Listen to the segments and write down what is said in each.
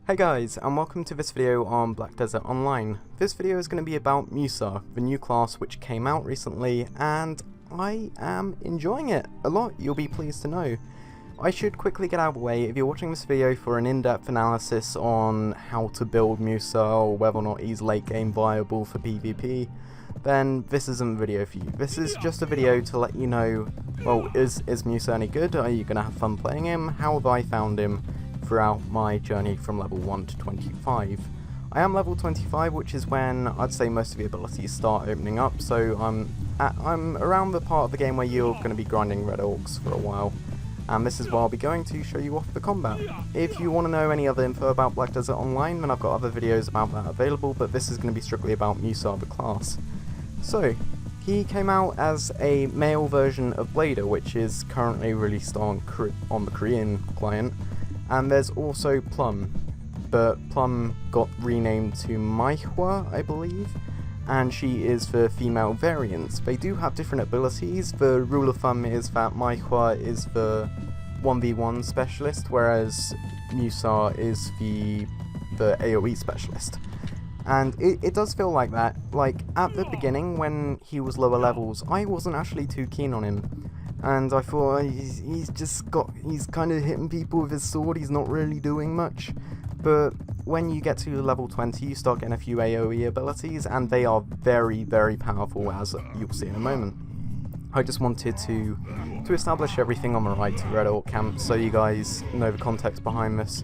Hey guys, and welcome to this video on Black Desert Online. This video is going to be about Musa, the new class which came out recently, and I am enjoying it a lot, you'll be pleased to know. I should quickly get out of the way. If you're watching this video for an in-depth analysis on how to build Musa or whether or not he's late game viable for PvP, then this isn't a video for you. This is just a video to let you know, well, is Musa any good? Are you going to have fun playing him? How have I found him throughout my journey from level 1 to 25. I am level 25, which is when I'd say most of the abilities start opening up, so I'm around the part of the game where you're going to be grinding red orcs for a while, and this is where I'll be going to show you off the combat. If you want to know any other info about Black Desert Online, then I've got other videos about that available, but this is going to be strictly about Musa the class. So, he came out as a male version of Blader, which is currently released on the Korean client. And there's also Plum, but Plum got renamed to Maihua, I believe, and she is the female variant. They do have different abilities. The rule of thumb is that Maihua is the 1v1 specialist, whereas Musa is the AoE specialist. And it does feel like that. Like, at the beginning, when he was lower levels, I wasn't actually too keen on him. And I thought, he's kind of hitting people with his sword, he's not really doing much. But when you get to level 20, you start getting a few AoE abilities, and they are very, very powerful, as you'll see in a moment. I just wanted to establish everything on the right to Red Orc Camp, so you guys know the context behind this.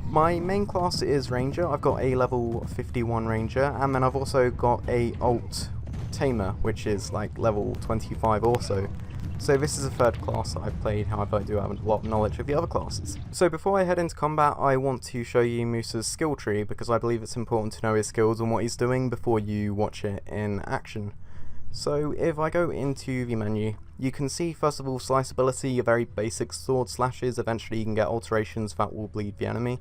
My main class is Ranger. I've got a level 51 Ranger, and then I've also got a alt Tamer, which is like level 25 also. So this is a third class that I've played, however I do have a lot of knowledge of the other classes. So before I head into combat, I want to show you Musa's skill tree, because I believe it's important to know his skills and what he's doing before you watch it in action. So if I go into the menu, you can see first of all slice ability, your very basic sword slashes. Eventually you can get alterations that will bleed the enemy.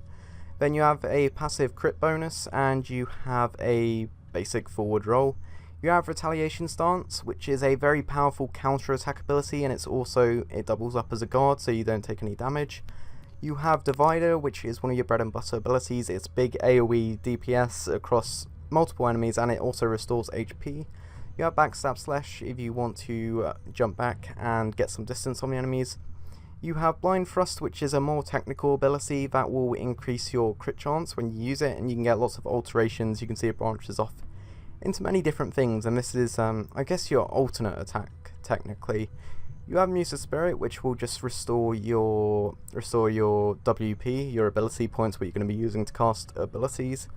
Then you have a passive crit bonus, and you have a basic forward roll. You have Retaliation Stance, which is a very powerful counter-attack ability, and it doubles up as a guard, so you don't take any damage. You have Divider, which is one of your bread and butter abilities. It's big AoE DPS across multiple enemies, and it also restores HP. You have Backstab Slash if you want to jump back and get some distance on the enemies. You have Blind Thrust, which is a more technical ability that will increase your crit chance when you use it, and you can get lots of alterations. You can see it branches off into many different things, and this is I guess your alternate attack technically. You have Musa Spirit, which will just restore your WP, your ability points, what you're going to be using to cast abilities.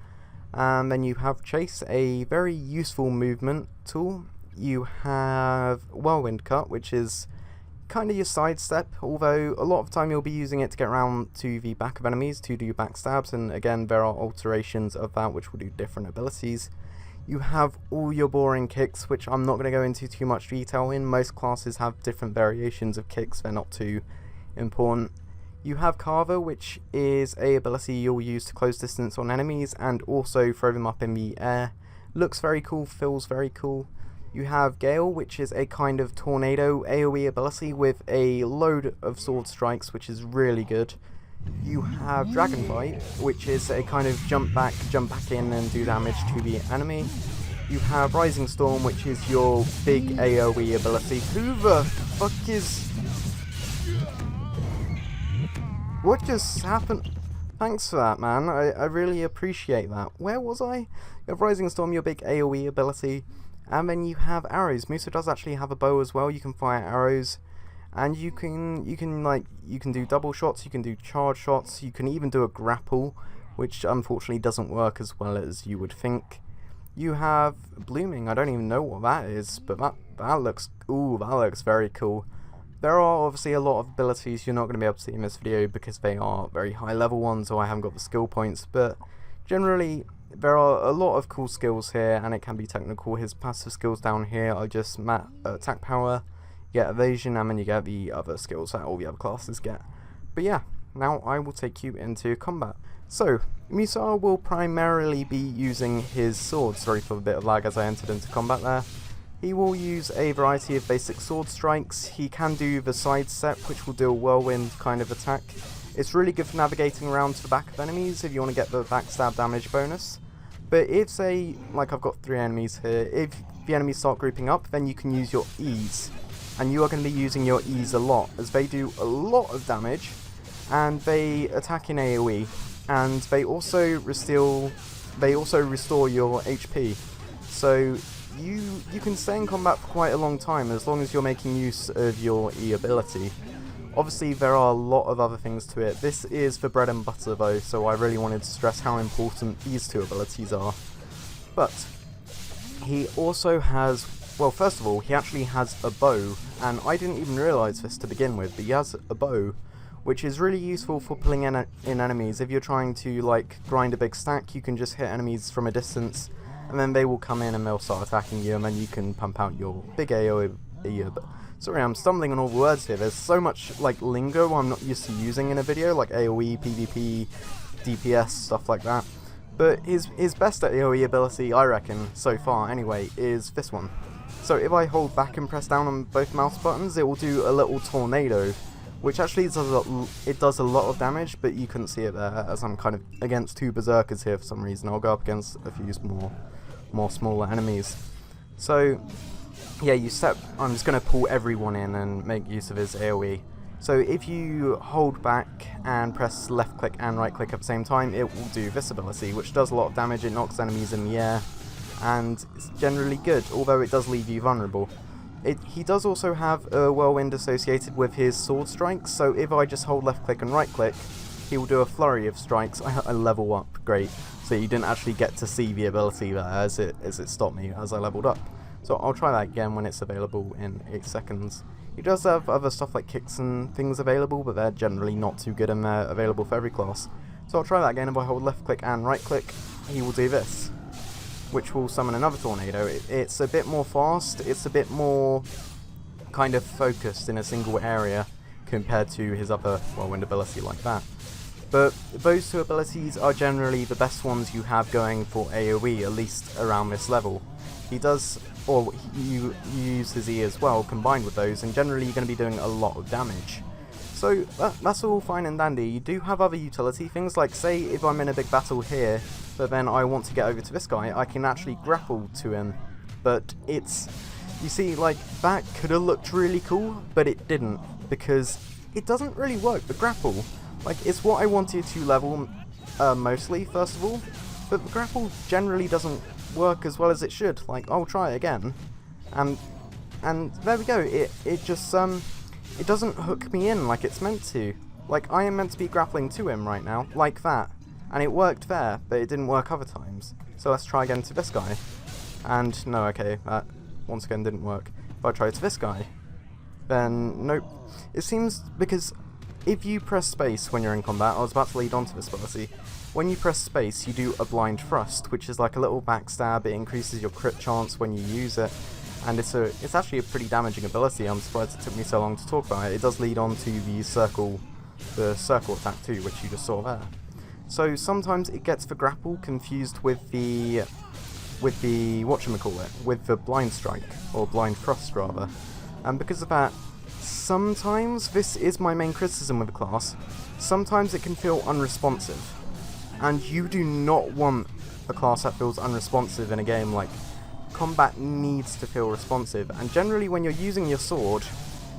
And then you have Chase, a very useful movement tool. You have Whirlwind Cut, which is kind of your sidestep, although a lot of time you'll be using it to get around to the back of enemies to do backstabs, and again there are alterations of that which will do different abilities. You have all your boring kicks, which I'm not going to go into too much detail in. Most classes have different variations of kicks, they're not too important. You have Carver, which is a ability you'll use to close distance on enemies and also throw them up in the air. Looks very cool, feels very cool. You have Gale, which is a kind of tornado AoE ability with a load of sword strikes, which is really good. You have Dragon Bite, which is a kind of jump back in and do damage to the enemy. You have Rising Storm, which is your big AoE ability. Who the fuck is... What just happened? Thanks for that, man. I really appreciate that. Where was I? You have Rising Storm, your big AoE ability. And then you have arrows. Musa does actually have a bow as well. You can fire arrows. And you can do double shots, you can do charge shots, you can even do a grapple, which unfortunately doesn't work as well as you would think. You have Blooming. I don't even know what that is, but that looks very cool. There are obviously a lot of abilities you're not going to be able to see in this video because they are very high level ones, or I haven't got the skill points, but generally there are a lot of cool skills here, and it can be technical. His passive skills down here are just attack power, you get evasion, and then you get the other skills that all the other classes get. But yeah, now I will take you into combat. So, Musa will primarily be using his sword. Sorry for a bit of lag as I entered into combat there. He will use a variety of basic sword strikes. He can do the sidestep, which will do a whirlwind kind of attack, It's really good for navigating around to the back of enemies if you want to get the backstab damage bonus. But if, say, like I've got 3 enemies here, if the enemies start grouping up, then you can use your E's. And you are going to be using your E's a lot, as they do a lot of damage, and they attack in AoE, and they also restore your HP. So you can stay in combat for quite a long time as long as you're making use of your E ability. Obviously there are a lot of other things to it. This is the bread and butter though, so I really wanted to stress how important these 2 abilities are. But he also has, well, first of all, he actually has a bow, and I didn't even realise this to begin with, but he has a bow, which is really useful for pulling in enemies. If you're trying to, like, grind a big stack, you can just hit enemies from a distance, and then they will come in and they'll start attacking you, and then you can pump out your big AoE. Sorry, I'm stumbling on all the words here. There's so much, like, lingo I'm not used to using in a video, like AoE, PvP, DPS, stuff like that. But his best AoE ability, I reckon, so far anyway, is this one. So if I hold back and press down on both mouse buttons, it will do a little tornado, which actually does a lot of damage, but you couldn't see it there, as I'm kind of against 2 berserkers here for some reason. I'll go up against a few more smaller enemies. So yeah, I'm just going to pull everyone in and make use of his AoE. So if you hold back and press left click and right click at the same time, it will do this ability, which does a lot of damage. It knocks enemies in the air, and it's generally good, although it does leave you vulnerable. He does also have a whirlwind associated with his sword strikes, so if I just hold left click and right click, he will do a flurry of strikes. I level up, great. So you didn't actually get to see the ability there as it stopped me as I leveled up. So I'll try that again when it's available in 8 seconds. He does have other stuff like kicks and things available, but they're generally not too good and they're available for every class. So I'll try that again. If I hold left click and right click, he will do this, which will summon another tornado. It's a bit more fast, it's a bit more kind of focused in a single area compared to his other whirlwind ability like that. But those 2 abilities are generally the best ones you have going for AoE, at least around this level. He does, or you use his E as well, combined with those, and generally you're going to be doing a lot of damage. So that's all fine and dandy. You do have other utility things, like say if I'm in a big battle here, but then I want to get over to this guy, I can actually grapple to him. But it's, you see, like, that could have looked really cool, but it didn't, because it doesn't really work, the grapple. Like, it's what I wanted to level mostly, first of all, but the grapple generally doesn't work as well as it should. Like, I'll try it again, and there we go. It just it doesn't hook me in like it's meant to. Like, I am meant to be grappling to him right now, like that, and it worked there, but it didn't work other times. So let's try again to this guy, and no, okay, that once again didn't work. If I try to this guy, then nope. It seems because if you press space when you're in combat, I was about to lead on to this ability, when you press space you do a blind thrust, which is like a little backstab. It increases your crit chance when you use it, and it's actually a pretty damaging ability. I'm surprised it took me so long to talk about it. It does lead on to the circle attack too, which you just saw there. So sometimes it gets the grapple confused with the whatchamacallit, with the blind strike, or blind thrust rather, and because of that, sometimes, this is my main criticism with the class, sometimes it can feel unresponsive, and you do not want a class that feels unresponsive in a game. Like, combat needs to feel responsive, and generally when you're using your sword,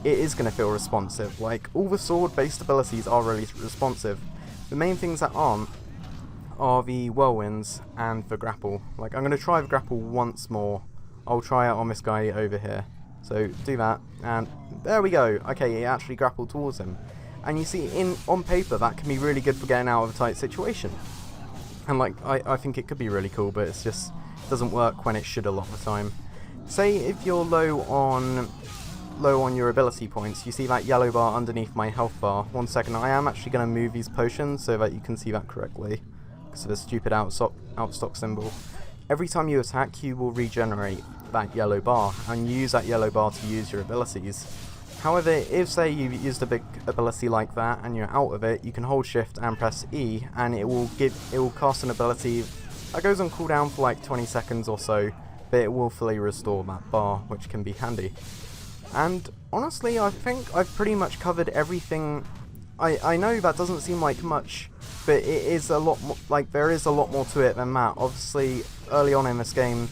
it is going to feel responsive. Like, all the sword-based abilities are really responsive. The main things that aren't are the whirlwinds and the grapple. Like, I'm going to try the grapple once more. I'll try it on this guy over here. So do that, and there we go. Okay, it actually grappled towards him. And you see, on paper, that can be really good for getting out of a tight situation. And like, I think it could be really cool, but it's just doesn't work when it should a lot of the time. Say if you're low on your ability points, you see that yellow bar underneath my health bar. 1 second, I am actually going to move these potions so that you can see that correctly, because of the stupid out of stock symbol. Every time you attack, you will regenerate that yellow bar, and use that yellow bar to use your abilities. However, if say you've used a big ability like that and you're out of it, you can hold shift and press E, and it will cast an ability that goes on cooldown for like 20 seconds or so, but it will fully restore that bar, which can be handy. And honestly, I think I've pretty much covered everything I know that doesn't seem like much, but it is a lot more, like, there is a lot more to it than that. Obviously, early on in this game,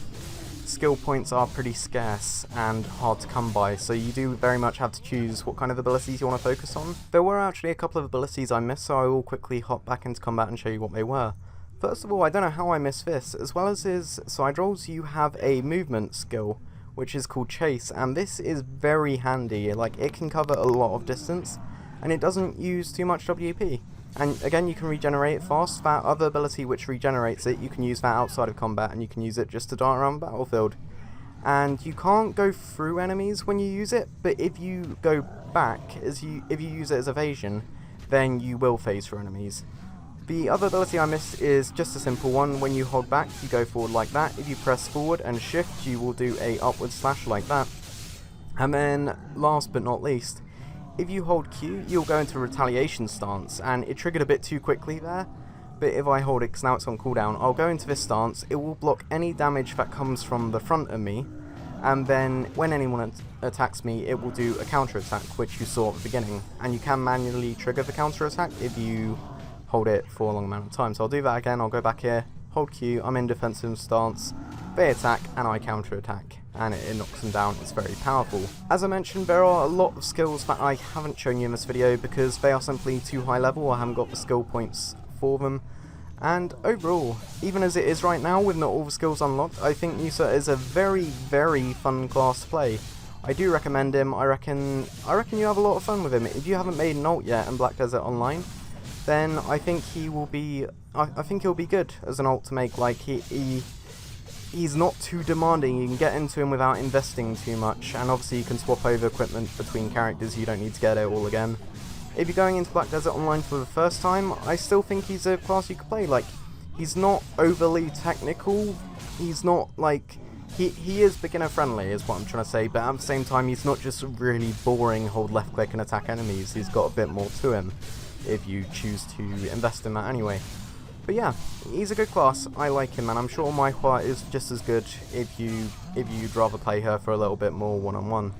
skill points are pretty scarce and hard to come by, so you do very much have to choose what kind of abilities you want to focus on. There were actually a couple of abilities I missed, so I will quickly hop back into combat and show you what they were. First of all, I don't know how I missed this. As well as his side rolls, you have a movement skill, which is called Chase, and this is very handy. Like, it can cover a lot of distance, and it doesn't use too much WP. And again, you can regenerate it fast. That other ability which regenerates it, you can use that outside of combat, and you can use it just to dart around the battlefield. And you can't go through enemies when you use it, but if you go back, if you use it as evasion, then you will phase through enemies. The other ability I missed is just a simple one. When you hold back, you go forward like that. If you press forward and shift, you will do a upward slash like that. And then, last but not least, if you hold Q, you'll go into a retaliation stance, and it triggered a bit too quickly there, but if I hold it, because now it's on cooldown, I'll go into this stance, it will block any damage that comes from the front of me, and then when anyone attacks me, it will do a counter attack, which you saw at the beginning, and you can manually trigger the counter attack if you hold it for a long amount of time. So I'll do that again. I'll go back here, hold Q, I'm in defensive stance, they attack, and I counter attack, and it knocks them down. It's very powerful. As I mentioned, there are a lot of skills that I haven't shown you in this video because they are simply too high level. I haven't got the skill points for them, and overall, even as it is right now with not all the skills unlocked, I think Musa is a very, very fun class to play. I do recommend him. I reckon you have a lot of fun with him. If you haven't made an alt yet in Black Desert Online, then I think he will be. I think he'll be good as an alt to make. Like, he's not too demanding. You can get into him without investing too much, and obviously you can swap over equipment between characters. You don't need to get it all again. If you're going into Black Desert Online for the first time, I still think he's a class you could play. Like, he's not overly technical. He's not like he is beginner friendly, is what I'm trying to say. But at the same time, he's not just really boring. Hold left click and attack enemies. He's got a bit more to him, if you choose to invest in that anyway. But yeah, he's a good class. I like him, and I'm sure Maihua is just as good if you'd rather play her for a little bit more one-on-one.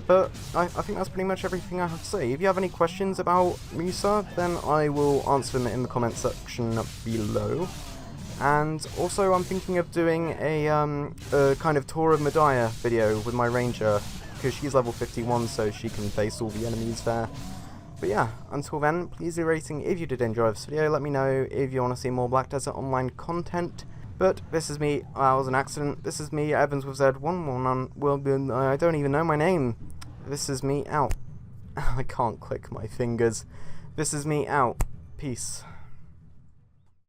But I think that's pretty much everything I have to say. If you have any questions about Musa, then I will answer them in the comment section below. And also, I'm thinking of doing a kind of tour of Medaya video with my ranger, because she's level 51, so she can face all the enemies there. But yeah, until then, please leave a rating if you did enjoy this video. Let me know if you want to see more Black Desert Online content. But this is me. That was an accident. This is me, Evans with Z11. Well, I don't even know my name. This is me out. I can't click my fingers. This is me out. Peace.